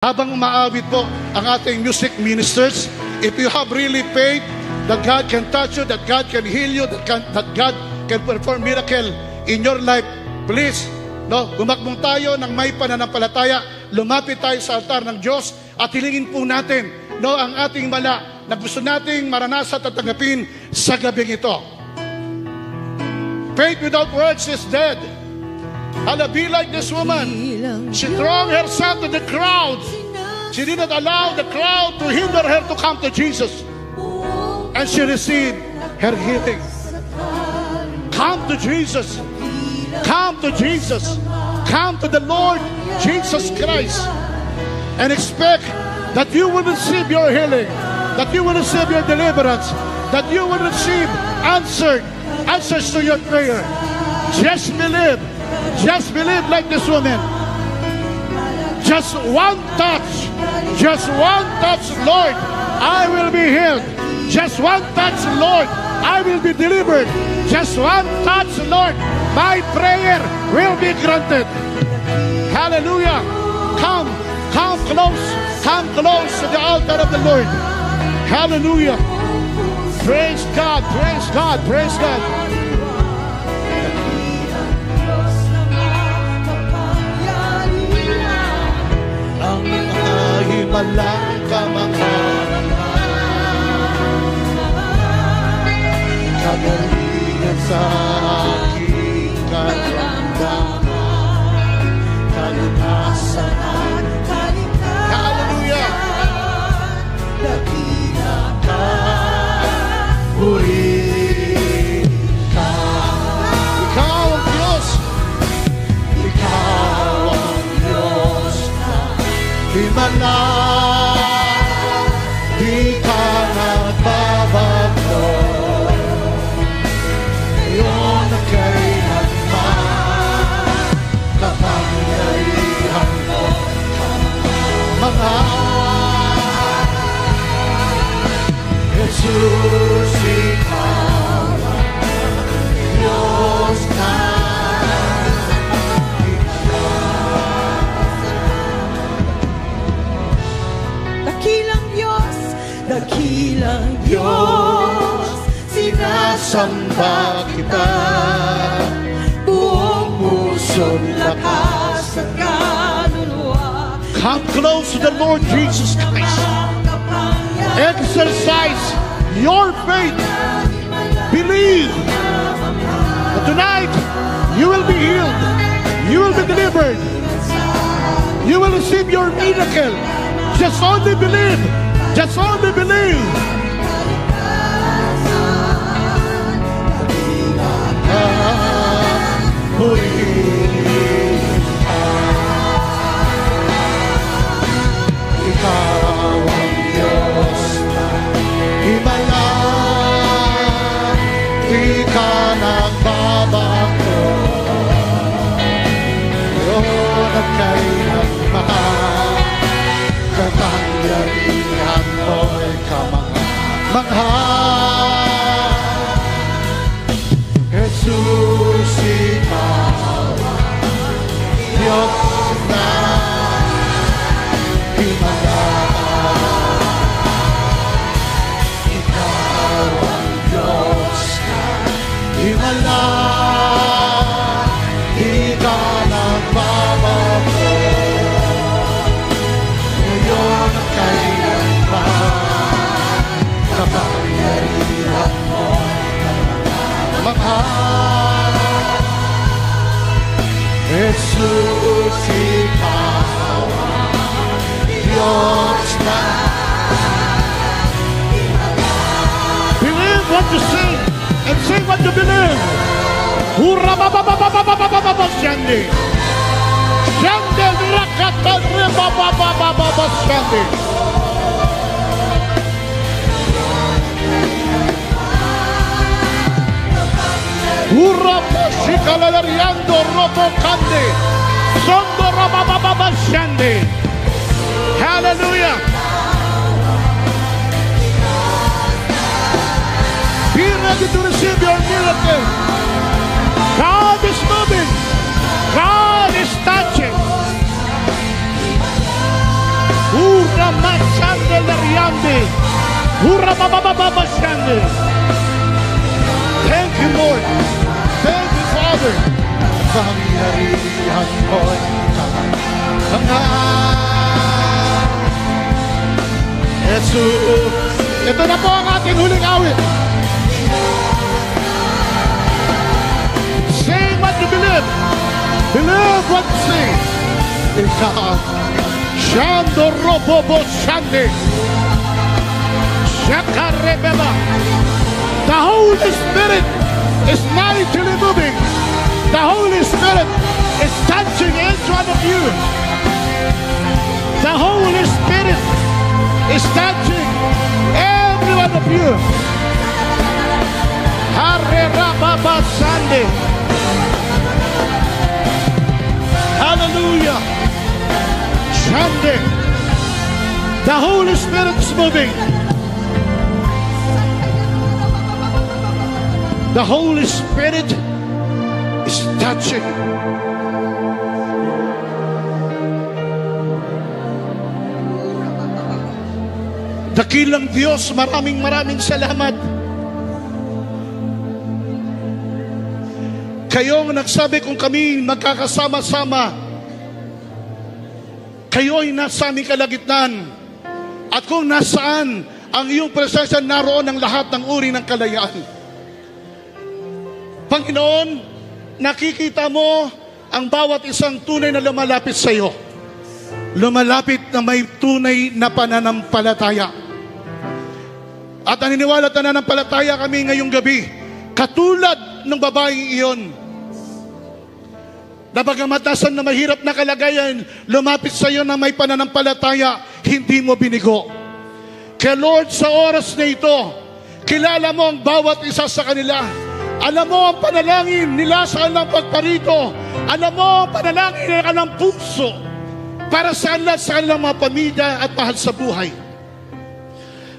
Habang umaawit po ang ating music ministers, if you have really faith that God can touch you, that God can heal you, that God can perform miracle in your life, please, gumakbong tayo ng may pananampalataya, lumapit tayo sa altar ng Diyos at hilingin po natin ang ating mala na gusto nating maranasan at tanggapin sa gabing ito. Faith without works is dead. I'll be like this woman. She threw herself to the crowd. She did not allow the crowd to hinder her to come to Jesus. And she received her healing. Come to Jesus. Come to Jesus. Come to the Lord Jesus Christ. And expect that you will receive your healing. That you will receive your deliverance. That you will receive answers to your prayer. Just believe. Just believe like this woman. Just one touch, Lord, I will be healed. Just one touch, Lord, I will be delivered. Just one touch, Lord, my prayer will be granted. Hallelujah. Come close to the altar of the Lord. Hallelujah. Praise God, praise God, praise God. Malang kagalingan sa aking karamdaman, kalunasan, hallelujah, dakila ka, purihin ka. Ikaw ang Diyos, ikaw ang Diyos na himala. Di ka nagbabago, ngayon at kailanman, kapangyarihan mo, mga Jesus, ikaw ang Diyos na dakilang Diyos, sinasamba kita, buong puso't lakas at kaluluwa. Come close to the Lord Jesus Christ. Exercise your faith. Believe that tonight you will be healed. You will be delivered. You will receive your miracle. Just only believe. Just only believe. Ikaw ang Diyos na himala, di ka nagbabago, ngayon at kailanman, kapangyarihan mo'y kamangha-mangha. Jesus, ikaw ang Diyos na himala, ikaw ang Diyos na himala, di ka nagbabago, ngayon at kailanman, kapangyarihan mo'y kamangha-mangha. Jesus, ikaw ang Diyos na believe what you sing and sing what you believe. Hurra bababababababababa shandi shandi rakata rebabababababa shandi. Hurra shikalalariando robo kande sondo rababababa shandi. Hallelujah. Be ready to receive your miracle. God is moving. God is touching. Ura masande lariande. Ura babababa shande. Thank you, Lord. Thank you, Father. Pangyarihan ko'y Jesus. Ito na po ang ating huling awit. Say what you believe. Believe what you say. Ikaw. Shando robobo shande. Shakarebeba. The Holy Spirit is mightily moving. The Holy Spirit is touching each one of you. The Holy Spirit is touching every one of you. Harerababa Sunday. Hallelujah. Sunday. The Holy Spirit is moving. The Holy Spirit is touching. Dakilang Diyos, maraming salamat. Kayong nagsabi kung kami magkakasama-sama, kayo'y nasa aming kalagitnaan. At kung nasaan ang iyong presensya, naroon ang lahat ng uri ng kalayaan. Panginoon, nakikita mo ang bawat isang tunay na lumalapit sa iyo. Lumalapit na may tunay na pananampalataya. At naniniwala at nananampalataya kami ngayong gabi, katulad ng babaeng iyon, na bagamat nasan na mahirap na kalagayan, lumapit sa iyo na may pananampalataya, hindi mo binigo. Kaya Lord, sa oras na ito, kilala mo ang bawat isa sa kanila. Alam mo ang panalangin nila sa kanilang pagparito. Alam mo ang panalangin ng kanilang puso para sa kanilang mga pamilya at mahal sa buhay.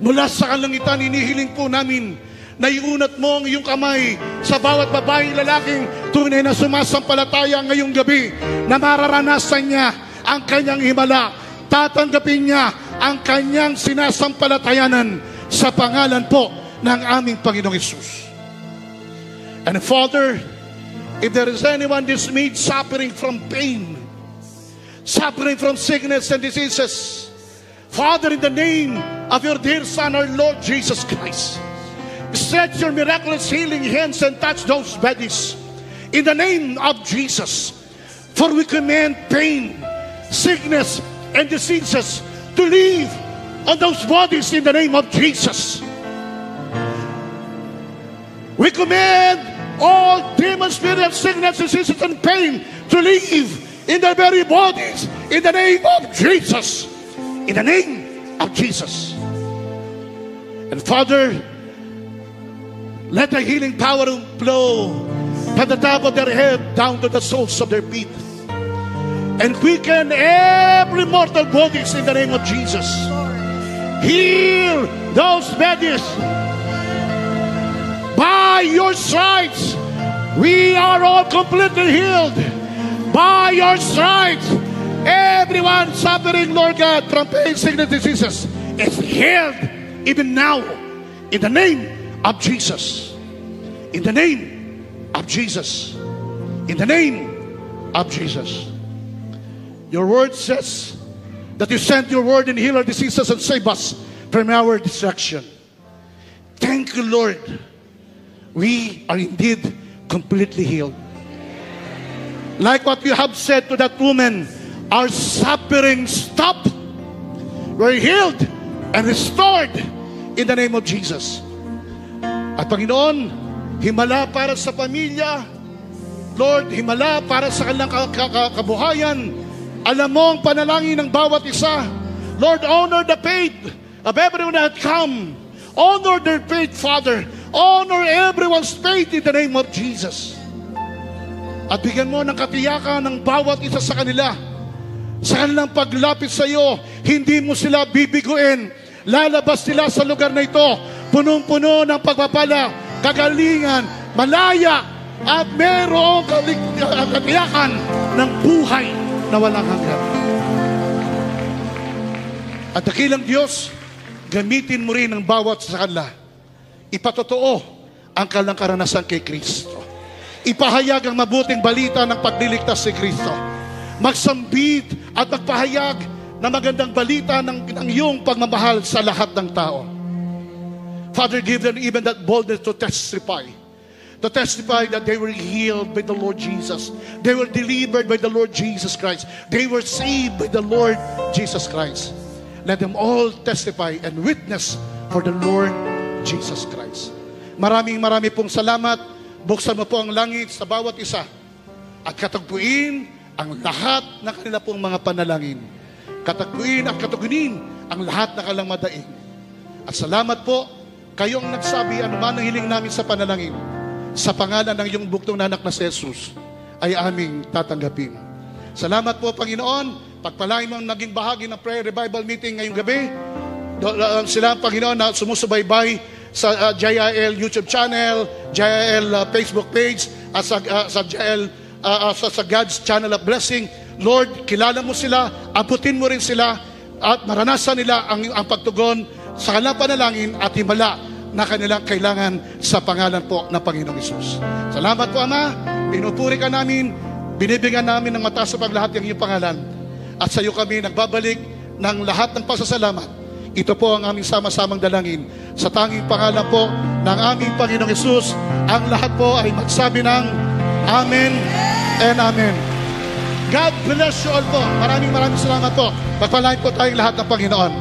Mula sa kalangitan, inihiling po namin na iunat mo ang iyong kamay sa bawat babaeng lalaking tunay na sumasampalataya ngayong gabi, na mararanasan niya ang kanyang himala. Tatanggapin niya ang kanyang sinasampalatayanan sa pangalan po ng aming Panginoong Hesus. And Father, if there is anyone dismayed, suffering from pain, suffering from sickness and diseases, Father, in the name of your dear Son, our Lord Jesus Christ, stretch your miraculous healing hands and touch those bodies in the name of Jesus. For we command pain, sickness, and diseases to leave on those bodies in the name of Jesus. We command all demon spirits, sickness, diseases, and pain to leave in their very bodies in the name of Jesus. In the name of Jesus. And Father, let the healing power flow from the top of their head down to the soles of their feet, and quicken every mortal bodies in the name of Jesus. Heal those bodies. By your stripes, we are all completely healed. By your stripes, everyone suffering, Lord God, from pain, sickness, diseases is healed even now. In the name of Jesus. In the name of Jesus. In the name of Jesus. Your word says that you sent your word and heal our diseases and save us from our destruction. Thank you, Lord. We are indeed completely healed. Like what you have said to that woman, our suffering stopped. We're healed and restored in the name of Jesus. At Panginoon, himala para sa pamilya. Lord, himala para sa kanilang kabuhayan. Alam mo ang panalangin ng bawat isa. Lord, honor the faith of everyone that come. Honor their faith, Father. Honor everyone's faith in the name of Jesus. At bigyan mo ng katiyakan ng bawat isa sa kanila. Sa kanilang paglapit sa iyo, hindi mo sila bibiguin. Lalabas sila sa lugar na ito, punong-puno ng pagpapala, kagalingan, malaya, at mayroong katiyakan ng buhay na walang hanggan. At dakilang Diyos, gamitin mo rin ang bawat sa kanila. Ipatotoo ang kanilang karanasan kay Kristo. Ipahayag ang mabuting balita ng pagliligtas si Kristo. Magsambit at magpahayag na magandang balita ng iyong pagmamahal sa lahat ng tao. Father, give them even that boldness to testify. To testify that they were healed by the Lord Jesus. They were delivered by the Lord Jesus Christ. They were saved by the Lord Jesus Christ. Let them all testify and witness for the Lord Jesus Christ. Maraming pong salamat. Buksan mo po ang langit sa bawat isa at katagpuin ang lahat ng kanila pong mga panalangin. Katagpuin at katugunin ang lahat na kanilang madaing. At salamat po, kayong nagsabi anuman ang hiling namin sa panalangin, sa pangalan ng iyong buktong na anak na si Jesus, ay aming tatanggapin. Salamat po, Panginoon. Pagpalain mo ang naging bahagi ng prayer revival meeting ngayong gabi. Sila, Panginoon, na sumusubaybay sa JIL YouTube channel, JIL Facebook page, at sa JIL, sa God's Channel of Blessing. Lord, kilala mo sila, abutin mo rin sila, at maranasan nila ang pagtugon sa kanilang panalangin at himala na kanilang kailangan sa pangalan po ng Panginoong Hesus. Salamat po, Ama. Pinupuri ka namin, binibigyan namin ng mataas sa paglahat ng iyong pangalan. At sa iyo kami nagbabalik ng lahat ng pasasalamat. Ito po ang aming sama-samang dalangin. Sa tanging pangalan po ng aming Panginoong Hesus, ang lahat po ay magsabi ng Amen and Amen. God bless you all po. Maraming salamat po. Pagpalain po tayong lahat ng Panginoon.